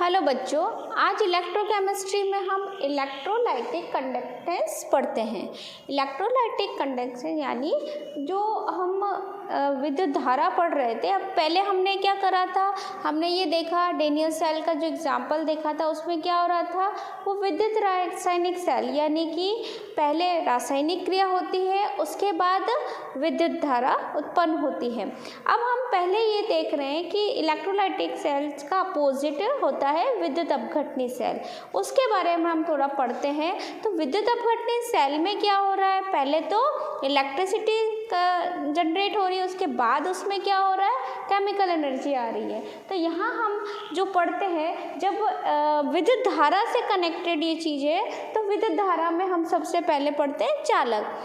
Hello बच्चों, आज electrochemistry में हम इलेक्ट्रोलाइटिक कंडक्टेंस पढ़ते हैं। इलेक्ट्रोलाइटिक कंडक्टेंस यानी जो हम विद्युत धारा पढ़ रहे थे। अब पहले हमने क्या करा था, हमने ये देखा डेनियल सेल का जो एग्जाम्पल देखा था, उसमें क्या हो रहा था, वो विद्युत रासायनिक सेल यानी कि पहले रासायनिक क्रिया होती है, उसके बाद विद्युत धारा उत्पन्न होती है। अब हम पहले ये देख रहे हैं कि इलेक्ट्रोलाइटिक सेल्स का अपोजिट होता है विद्युत अपघटनी सेल, उसके बारे में हम थोड़ा पढ़ते हैं। तो विद्युत अपघटनी सेल में क्या हो रहा है, पहले तो इलेक्ट्रिसिटी जनरेट हो रही है, उसके बाद उसमें क्या हो रहा है, केमिकल एनर्जी आ रही है। तो यहाँ हम जो पढ़ते हैं, जब विद्युत धारा से कनेक्टेड ये चीज़ है, तो विद्युत धारा में हम सबसे पहले पढ़ते हैं चालक,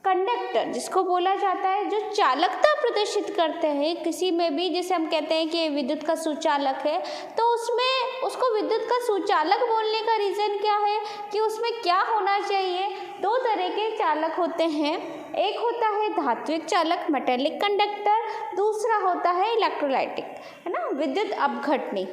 कंडक्टर जिसको बोला जाता है, जो चालकता प्रदर्शित करते हैं किसी में भी। जैसे हम कहते हैं कि विद्युत का सुचालक है, तो उसमें उसको विद्युत का सुचालक बोलने का रीज़न क्या है कि उसमें क्या होना चाहिए। दो तरह के चालक होते हैं, एक होता है धात्विक चालक मेटेलिक कंडक्टर, दूसरा होता है इलेक्ट्रोलाइटिक, है ना, विद्युत अपघटनी।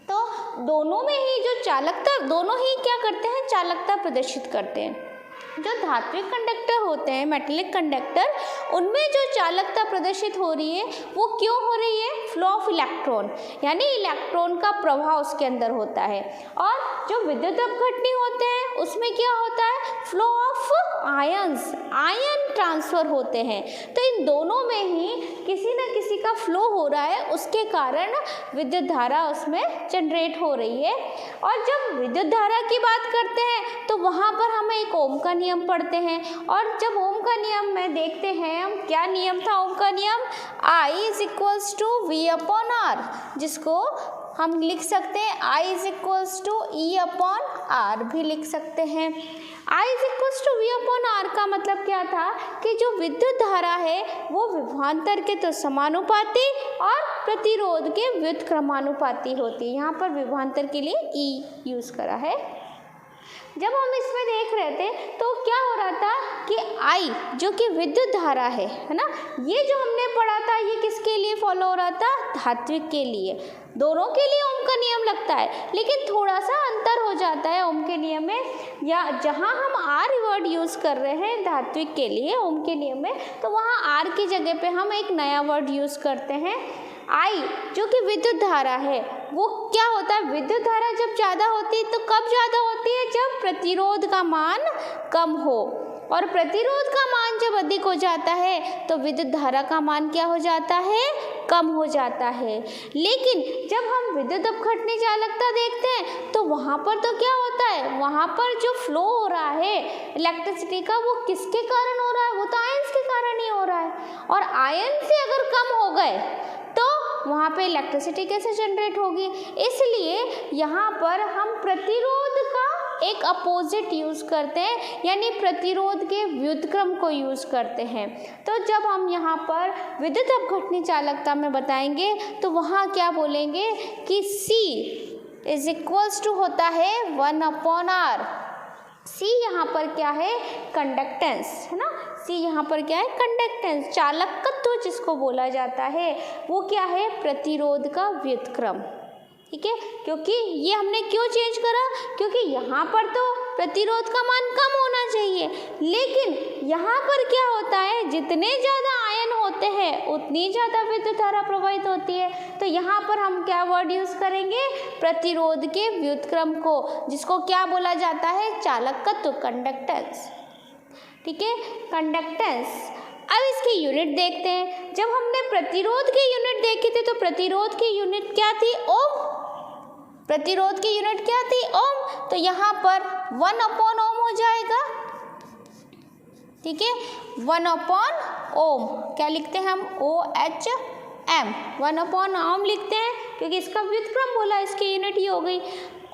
तो दोनों में ही जो चालकता, दोनों ही क्या करते हैं, चालकता प्रदर्शित करते हैं। जो धात्विक कंडक्टर होते हैं मेटेलिक कंडक्टर, उनमें जो चालकता प्रदर्शित हो रही है वो क्यों हो रही है, फ्लो ऑफ इलेक्ट्रॉन यानी इलेक्ट्रॉन का प्रवाह उसके अंदर होता है। और जो विद्युत अपघटनी होते हैं उसमें क्या होता है, flow of ions, ion transfer होते हैं। तो इन दोनों में ही किसी न किसी का फ्लो हो रहा है, उसके कारण विद्युत धारा उसमें जनरेट हो रही है। और जब विद्युत धारा की बात करते हैं तो वहाँ पर हमें एक ओम का नियम पढ़ते हैं। और जब ओम का नियम में देखते हैं हम, क्या नियम था ओम का नियम, I is equals to V upon R, जिसको हम लिख सकते हैं I is equals to E upon R भी लिख सकते हैं। I is equals to V upon R का मतलब क्या था कि जो विद्युत धारा है वो विभवांतर के तो समानुपाती और प्रतिरोध के व्युत्क्रमानुपाती होती है। यहाँ पर विभवांतर के लिए E यूज़ करा है। जब हम इसमें देख रहे थे तो क्या हो रहा था कि I जो कि विद्युत धारा है ना, ये जो हमने पढ़ा था ये किसके लिए फॉलो हो रहा था, धात्विक के लिए। दोनों के लिए ओम का नियम लगता है, लेकिन थोड़ा सा अंतर हो जाता है ओम के नियम में। या जहाँ हम आर वर्ड यूज़ कर रहे हैं धात्विक के लिए ओम के नियम में, तो वहाँ आर की जगह पे हम एक नया वर्ड यूज़ करते हैं I जो कि विद्युत धारा है। वो क्या होता है, विद्युत धारा जब ज़्यादा होती है तो कब ज़्यादा होती है, जब प्रतिरोध का मान कम हो। और प्रतिरोध का मान जब अधिक हो जाता है तो विद्युत धारा का मान क्या हो जाता है, कम हो जाता है। लेकिन जब हम विद्युत अपघटनी चालकता देखते हैं तो वहाँ पर तो क्या होता है, वहाँ पर जो फ्लो हो रहा है इलेक्ट्रिसिटी का वो किसके कारण हो रहा है, वो तो आयंस के कारण ही हो रहा है। और आयन से अगर कम हो गए तो वहाँ पे इलेक्ट्रिसिटी कैसे जनरेट होगी। इसलिए यहाँ पर हम प्रतिरोध का एक अपोजिट यूज़ करते हैं, यानी प्रतिरोध के व्युत्क्रम को यूज़ करते हैं। तो जब हम यहाँ पर विद्युत अपघटनी चालकता में बताएंगे तो वहाँ क्या बोलेंगे कि C इज इक्वल्स टू होता है 1 अपॉन आर। C यहाँ पर क्या है, कंडक्टेंस, है ना, C यहाँ पर क्या है, कंडक्टेंस, चालकत्व जिसको बोला जाता है वो क्या है, प्रतिरोध का व्युत्क्रम। ठीक है, क्योंकि ये हमने क्यों चेंज करा, क्योंकि यहाँ पर तो प्रतिरोध का मान कम होना चाहिए, लेकिन यहाँ पर क्या होता है, जितने ज़्यादा आयन होते हैं उतनी ज़्यादा विद्युत धारा प्रवाहित होती है। तो यहाँ पर हम क्या वर्ड यूज़ करेंगे, प्रतिरोध के व्युत्क्रम को, जिसको क्या बोला जाता है, चालकत्व, कंडक्टेंस। ठीक है, कंडक्टेंस। अब इसकी यूनिट देखते हैं। जब हमने प्रतिरोध की यूनिट देखी थी तो प्रतिरोध की यूनिट क्या थी, ओम। प्रतिरोध की यूनिट क्या थी, ओम। तो यहाँ पर 1 अपॉन ओम हो जाएगा। ठीक है, 1 अपॉन ओम, क्या लिखते हैं हम, OHM, 1 अपॉन ओम लिखते हैं, क्योंकि इसका व्युत्क्रम बोला, इसकी यूनिट ही हो गई।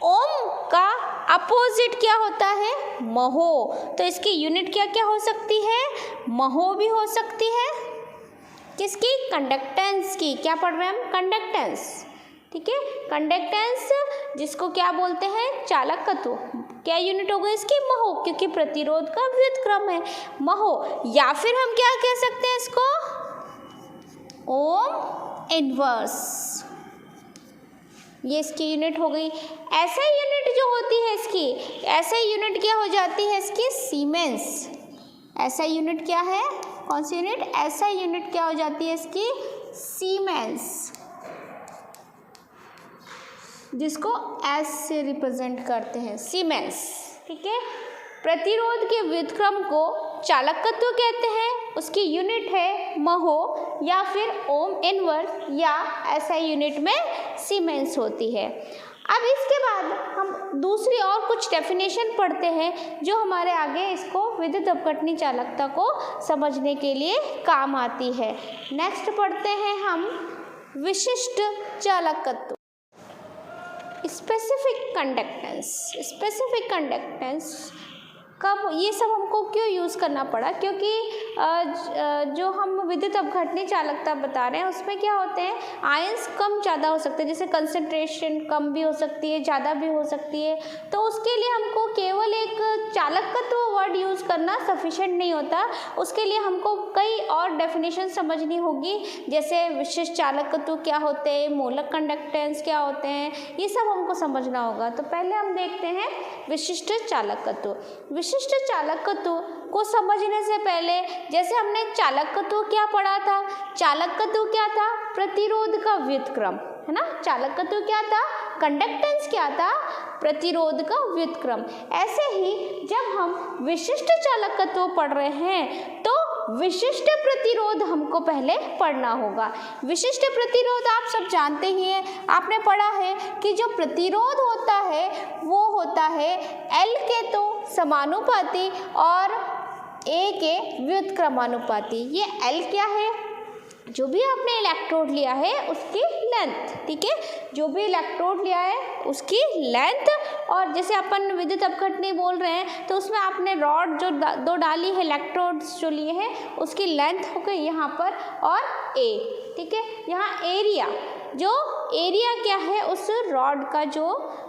ओम का अपोजिट क्या होता है, महो। तो इसकी यूनिट क्या क्या हो सकती है, महो भी हो सकती है। किसकी, कंडक्टेंस की। क्या पढ़ रहे हैं हम, कंडक्टेंस। ठीक है, कंडक्टेंस जिसको क्या बोलते हैं, चालकत्व। क्या यूनिट हो गई इसकी, महो, क्योंकि प्रतिरोध का व्युत्क्रम है, महो। या फिर हम क्या कह सकते हैं इसको, ओम इनवर्स। ये इसकी यूनिट हो गई। एसआई यूनिट जो होती है इसकी, एसआई यूनिट क्या हो जाती है इसकी, सीमेंस। एसआई यूनिट क्या है, कौन सी यूनिट, एसआई यूनिट क्या हो जाती है इसकी, सीमेंस, जिसको एस से रिप्रेजेंट करते हैं, सीमेंस। ठीक है। प्रतिरोध के व्युत्क्रम को चालकत्व कहते हैं, उसकी यूनिट है महो या फिर ओम इनवर्स, या एसआई यूनिट में सीमेंस होती है। अब इसके बाद हम दूसरी और कुछ डेफिनेशन पढ़ते हैं जो हमारे आगे इसको विद्युत अपघटनी चालकता को समझने के लिए काम आती है। नेक्स्ट पढ़ते हैं हम विशिष्ट चालकत्व, स्पेसिफिक कंडक्टेंस। स्पेसिफिक कंडक्टेंस कब, ये सब हमको क्यों यूज़ करना पड़ा, क्योंकि जो हम विद्युत अपघटनी चालकता बता रहे हैं उसमें क्या होते हैं, आयंस कम ज़्यादा हो सकते हैं, जैसे कंसंट्रेशन कम भी हो सकती है, ज़्यादा भी हो सकती है। तो उसके लिए हमको केवल एक चालकत्व वर्ड यूज़ करना सफिशेंट नहीं होता, उसके लिए हमको कई और डेफिनेशन समझनी होगी, जैसे विशिष्ट चालकत्व क्या होते हैं, मूलक कंडक्टेंस क्या होते हैं, ये सब हमको समझना होगा। तो पहले हम देखते हैं विशिष्ट चालकत्व। विशिष्ट चालकत्व को समझने से पहले, जैसे हमने चालकत्व क्या पढ़ा था, चालकत्व क्या था, प्रतिरोध का व्युत्क्रम, है ना। चालकत्व क्या था, कंडक्टेंस क्या था, प्रतिरोध का व्युत्क्रम। ऐसे ही जब हम विशिष्ट चालकत्व पढ़ रहे हैं तो विशिष्ट प्रतिरोध हमको पहले पढ़ना होगा। विशिष्ट प्रतिरोध आप सब जानते ही हैं, आपने पढ़ा है कि जो प्रतिरोध होता है वो होता है L के तो समानुपाती और A के व्युत्क्रमानुपाती। ये L क्या है, जो भी आपने इलेक्ट्रोड लिया है उसकी लेंथ, ठीक है, जो भी इलेक्ट्रोड लिया है उसकी लेंथ, और जैसे अपन विद्युत अपघटनी बोल रहे हैं तो उसमें आपने रॉड जो दो डाली है, इलेक्ट्रोड्स जो लिए हैं उसकी लेंथ हो गई यहाँ पर, और A, ठीक है। यहाँ एरिया, जो एरिया क्या है उस रॉड का, जो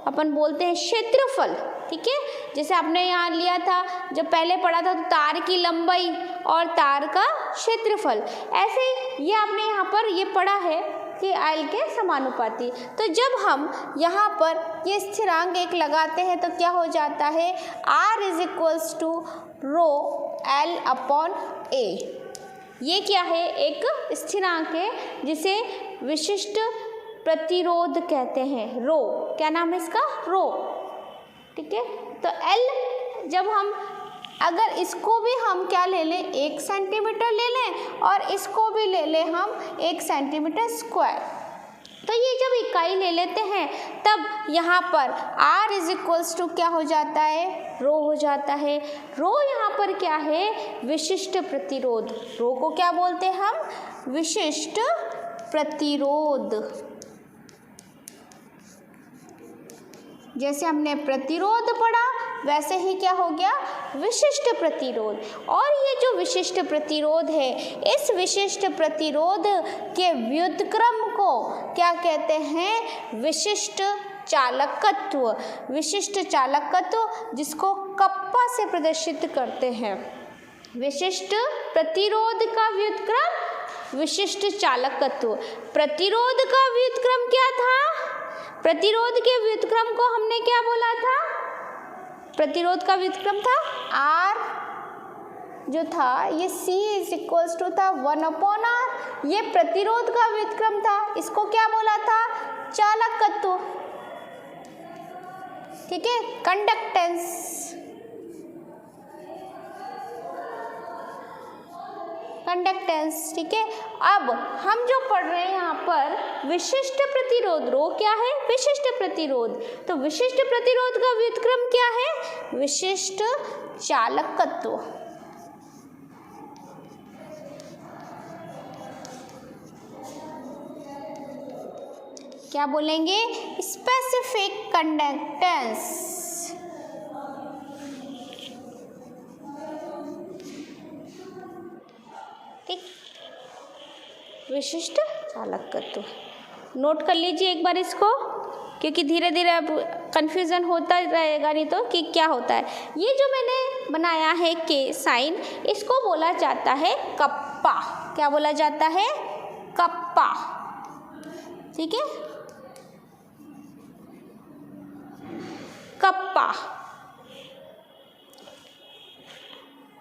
अपन बोलते हैं क्षेत्रफल, ठीक है। जैसे आपने यहाँ लिया था, जब पहले पढ़ा था तो तार की लंबाई और तार का क्षेत्रफल, ऐसे ये आपने यहाँ पर ये पढ़ा है कि L के समानुपाती। तो जब हम यहाँ पर ये स्थिरांक एक लगाते हैं तो क्या हो जाता है, R is equals to rho L upon A। ये क्या है, एक स्थिरांक है जिसे विशिष्ट प्रतिरोध कहते हैं, रो, क्या नाम है इसका, रो, ठीक है। तो L जब हम, अगर इसको भी हम क्या ले लें, 1 सेंटीमीटर ले लें और इसको भी ले लें हम 1 सेंटीमीटर स्क्वायर, तो ये जब इकाई ले लेते हैं तब यहाँ पर R इज इक्वल्स टू क्या हो जाता है, रो हो जाता है। रो यहाँ पर क्या है, विशिष्ट प्रतिरोध, रो को क्या बोलते हैं हम, विशिष्ट प्रतिरोध। जैसे हमने प्रतिरोध पढ़ा वैसे ही क्या हो गया, विशिष्ट प्रतिरोध। और ये जो विशिष्ट प्रतिरोध है, इस विशिष्ट प्रतिरोध के व्युत्क्रम को क्या कहते हैं, विशिष्ट चालकत्व। विशिष्ट चालकत्व जिसको कप्पा से प्रदर्शित करते हैं। विशिष्ट प्रतिरोध का व्युत्क्रम, विशिष्ट चालकत्व। प्रतिरोध का व्युत्क्रम क्या था, प्रतिरोध के व्युत्क्रम को हमने क्या बोला था, प्रतिरोध का व्युत्क्रम था R, जो था ये C इज इक्वल्स टू था 1/R। ये प्रतिरोध का व्युत्क्रम था, इसको क्या बोला था, चालकत्व, ठीक है, कंडक्टेंस, कंडक्टेंस, ठीक है। अब हम जो पढ़ रहे हैं यहाँ पर विशिष्ट प्रतिरोध, रो क्या है, विशिष्ट प्रतिरोध। तो विशिष्ट प्रतिरोध का व्युत्क्रम क्या है, विशिष्ट चालकत्व। क्या बोलेंगे, स्पेसिफिक कंडक्टेंस। विशिष्ट चालकत्व, नोट कर लीजिए एक बार इसको, क्योंकि धीरे धीरे अब कन्फ्यूज़न होता रहेगा नहीं तो कि क्या होता है। ये जो मैंने बनाया है के साइन, इसको बोला जाता है कप्पा। क्या बोला जाता है, कप्पा, ठीक है। Kappa,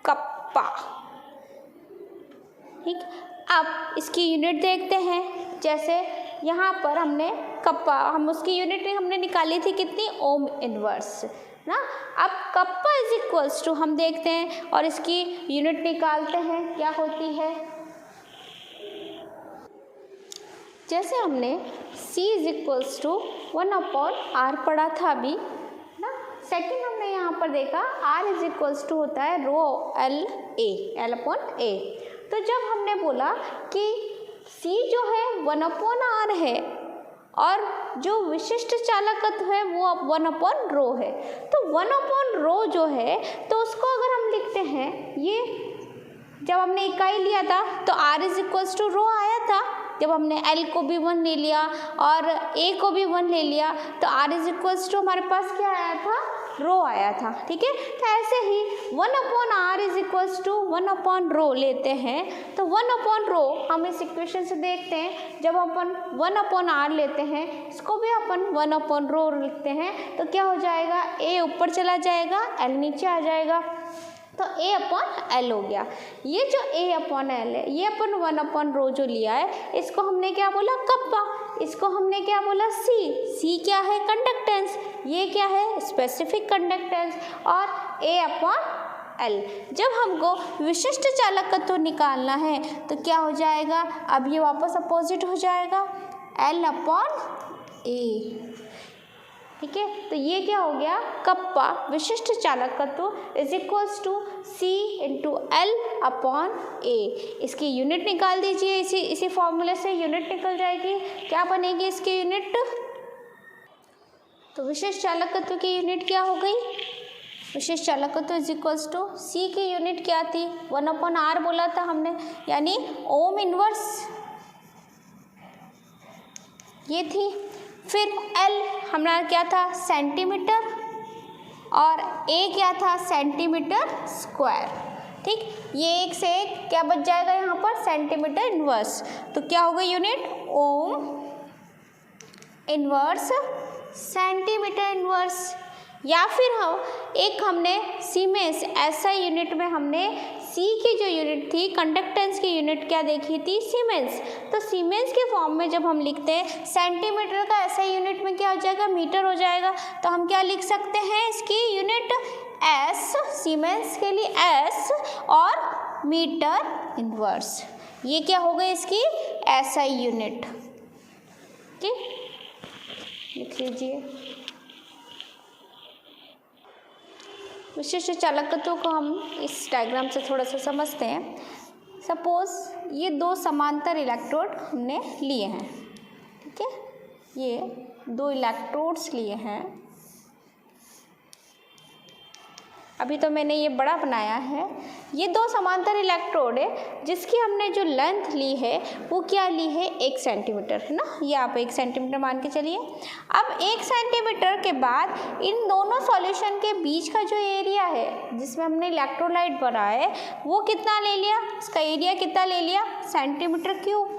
kappa. ठीक, अब इसकी यूनिट देखते हैं। जैसे यहाँ पर हमने कप्पा, हम उसकी यूनिट हमने निकाली थी कितनी, ओम इनवर्स ना। अब कप्पा इज इक्वल्स टू हम देखते हैं और इसकी यूनिट निकालते हैं क्या होती है। जैसे हमने C is equals to 1/r पढ़ा था अभी ना। सेकंड हमने यहाँ पर देखा R इज इक्वल्स टू होता है रो L A। तो जब हमने बोला कि C जो है 1/r है और जो विशिष्ट चालकत्व है वो 1/ρ है, तो 1/ρ जो है तो उसको अगर हम लिखते हैं, ये जब हमने इकाई लिया था तो R इज इक्वल्स टू रो आया था। जब हमने L को भी 1 ले लिया और A को भी 1 ले लिया तो R इज इक्वल्स टू हमारे पास क्या आया था, रो आया था। ठीक है, तो ऐसे ही 1/r इज इक्वल्स टू 1/ρ लेते हैं। तो 1/ρ हम इस इक्वेशन से देखते हैं, जब अपन 1/r लेते हैं इसको भी अपन 1/ρ लिखते हैं तो क्या हो जाएगा, A ऊपर चला जाएगा, L नीचे आ जाएगा, तो A/L हो गया। ये जो A/L है ये अपन 1/ρ जो लिया है इसको हमने क्या बोला, कप्पा। इसको हमने क्या बोला, C क्या है, कंडक्टेंस। ये क्या है, स्पेसिफिक कंडक्टेंस। और A/L जब हमको विशिष्ट चालकत्व निकालना है तो क्या हो जाएगा, अब ये वापस अपोजिट हो जाएगा, L/A। ठीक है, तो ये क्या हो गया, कप्पा विशिष्ट चालकत्व is equals to C into L/A। इसकी यूनिट निकाल दीजिए, इसी फॉर्मूले से यूनिट निकल जाएगी। क्या बनेगी इसकी यूनिट, तो विशिष्ट चालकत्व की यूनिट क्या हो गई, विशिष्ट चालकत्व इज इक्वल्स टू C की यूनिट क्या थी, 1/r बोला था हमने, यानी ओम इनवर्स ये थी। फिर L हमारा क्या था, सेंटीमीटर, और A क्या था, सेंटीमीटर स्क्वायर। ठीक, ये एक से एक क्या बच जाएगा यहाँ पर, सेंटीमीटर इनवर्स। तो क्या होगा unit, ohm inverse centimetre inverse. या फिर हमने सीमेंस, ऐसा यूनिट में हमने C की जो यूनिट थी कंडक्टेंस की यूनिट क्या देखी थी, सीमेंस। तो सीमेंस के फॉर्म में जब हम लिखते हैं सेंटीमीटर का ऐसा यूनिट में क्या हो जाएगा, मीटर हो जाएगा। तो हम क्या लिख सकते हैं इसकी यूनिट, S, सीमेंस के लिए S, और मीटर इनवर्स। ये क्या हो गई इसकी SI यूनिट। ठीक, लिख लीजिए। विशिष्ट चालकत्व को हम इस डायग्राम से थोड़ा सा समझते हैं। सपोज ये दो समांतर इलेक्ट्रोड हमने लिए हैं। ठीक है, ये दो इलेक्ट्रोड्स लिए हैं। अभी तो मैंने ये बड़ा बनाया है। ये दो समांतर इलेक्ट्रोड है जिसकी हमने जो लेंथ ली है वो क्या ली है, 1 सेंटीमीटर है ना। ये आप 1 सेंटीमीटर मान के चलिए। अब 1 सेंटीमीटर के बाद इन दोनों सॉल्यूशन के बीच का जो एरिया है जिसमें हमने इलेक्ट्रोलाइट भरा है वो कितना ले लिया, इसका एरिया कितना ले लिया, सेंटीमीटर क्यूब।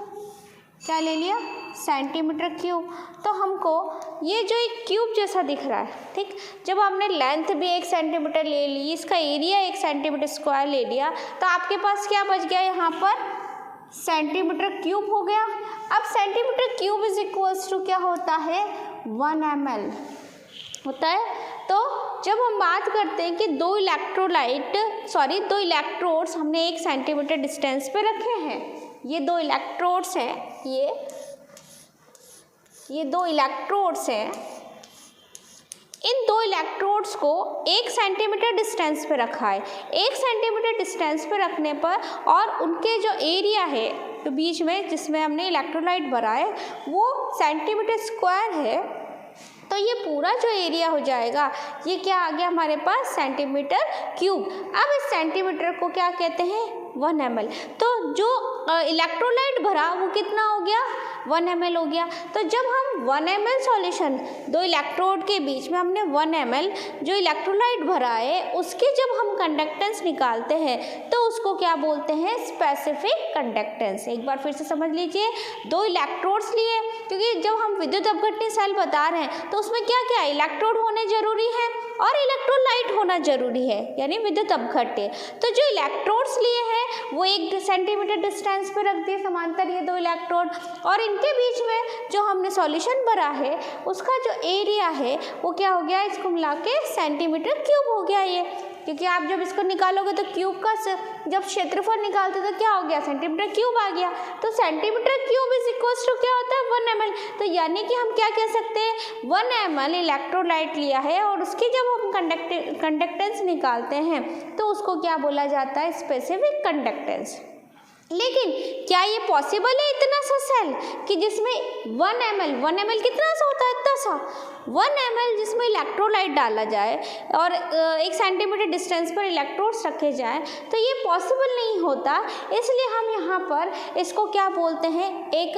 क्या ले लिया, सेंटीमीटर क्यूब। तो हमको ये जो एक क्यूब जैसा दिख रहा है, ठीक, जब हमने लेंथ भी 1 सेंटीमीटर ले ली, इसका एरिया 1 सेंटीमीटर स्क्वायर ले लिया, तो आपके पास क्या बच गया यहाँ पर, सेंटीमीटर क्यूब हो गया। अब centimetre cube is equals to क्या होता है, 1 ml होता है। तो जब हम बात करते हैं कि दो इलेक्ट्रोड्स हमने 1 सेंटीमीटर डिस्टेंस पे रखे हैं, ये दो इलेक्ट्रोड्स हैं, ये दो इलेक्ट्रोड्स हैं। इन दो इलेक्ट्रोड्स को 1 सेंटीमीटर डिस्टेंस पे रखा है। 1 सेंटीमीटर डिस्टेंस पे रखने पर और उनके जो एरिया है तो बीच में जिसमें हमने इलेक्ट्रोलाइट भरा है वो सेंटीमीटर स्क्वायर है, तो ये पूरा जो एरिया हो जाएगा ये क्या आ गया हमारे पास, सेंटीमीटर क्यूब। अब इस सेंटीमीटर को क्या कहते हैं, 1 ml। तो जो इलेक्ट्रोलाइट भरा वो कितना हो गया, 1 ml हो गया। तो जब हम 1 ml सॉल्यूशन, दो इलेक्ट्रोड के बीच में हमने 1 ml जो इलेक्ट्रोलाइट भरा है उसके जब हम कंडक्टेंस निकालते हैं तो उसको क्या बोलते हैं, स्पेसिफिक कंडक्टेंस। एक बार फिर से समझ लीजिए, दो इलेक्ट्रोड्स लिए, क्योंकि जब हम विद्युत अपघटनी सेल बता रहे हैं तो उसमें क्या क्या इलेक्ट्रोड होने जरूरी है और इलेक्ट्रोलाइट होना जरूरी है, यानी विद्युत अपघट्य। तो जो इलेक्ट्रोड्स लिए हैं वो 1 सेंटीमीटर डिस्टेंस पे रख दिए समांतर ये दो इलेक्ट्रोड, और इनके बीच में जो हमने सॉल्यूशन भरा है उसका जो एरिया है वो क्या हो गया, इसको मिला के सेंटीमीटर क्यूब हो गया ये, क्योंकि आप जब इसको निकालोगे तो क्यूब का जब क्षेत्रफल निकालते तो क्या हो गया, सेंटीमीटर क्यूब आ गया। तो centimetre cube is equals to क्या होता है, 1 ml। तो यानी कि हम क्या कह सकते हैं, 1 ml इलेक्ट्रोलाइट लिया है और उसकी जब हम कंडक्टेंस निकालते हैं तो उसको क्या बोला जाता है, स्पेसिफिक कंडक्टेंस। लेकिन क्या ये पॉसिबल है इतना सा सेल कि जिसमें 1 ml कितना सा होता है, इतना सा 1 ml जिसमें इलेक्ट्रोलाइट डाला जाए और 1 सेंटीमीटर डिस्टेंस पर इलेक्ट्रोड्स रखे जाएं, तो ये पॉसिबल नहीं होता। इसलिए हम यहाँ पर इसको क्या बोलते हैं, एक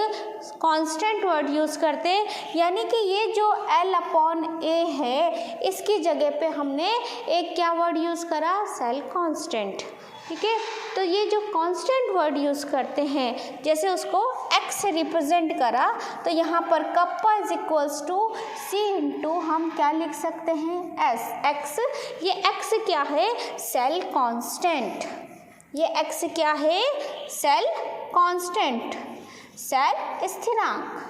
कांस्टेंट वर्ड यूज़ करते हैं, यानी कि ये जो L/A है इसकी जगह पे हमने एक क्या वर्ड यूज़ करा, सेल कांस्टेंट। ठीक है, तो ये जो कांस्टेंट वर्ड यूज़ करते हैं, जैसे उसको x से रिप्रेजेंट करा तो यहाँ पर kappa is equals to C into हम क्या लिख सकते हैं, S। x, ये x क्या है, सेल कांस्टेंट। ये x क्या है, सेल कांस्टेंट, सेल स्थिरांक।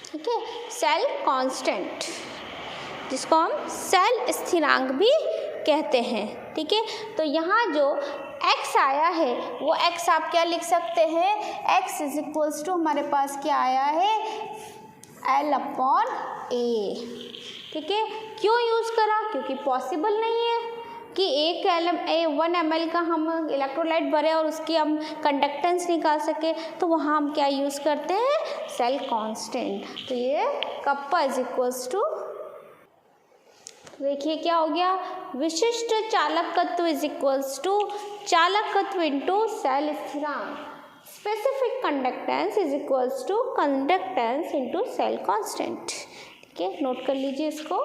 ठीक है, सेल कांस्टेंट, जिसको हम सेल स्थिरांक भी कहते हैं। ठीक है, तो यहाँ जो x आया है वो x आप क्या लिख सकते हैं, x इज इक्वल्स टू हमारे पास क्या आया है, L/A। ठीक है, क्यों यूज़ करा, क्योंकि पॉसिबल नहीं है कि 1 ml का हम इलेक्ट्रोलाइट भरे और उसकी हम कंडक्टेंस निकाल सके, तो वहाँ हम क्या यूज़ करते हैं, सेल कांस्टेंट। तो ये कप्पा इज इक्वल्स टू, देखिए क्या हो गया, विशिष्ट चालकत्व इज इक्वल्स टू चालकत्व इंटू सेल स्थिरांक। Specific conductance is equals to conductance into cell constant. ठीक है, नोट कर लीजिए इसको।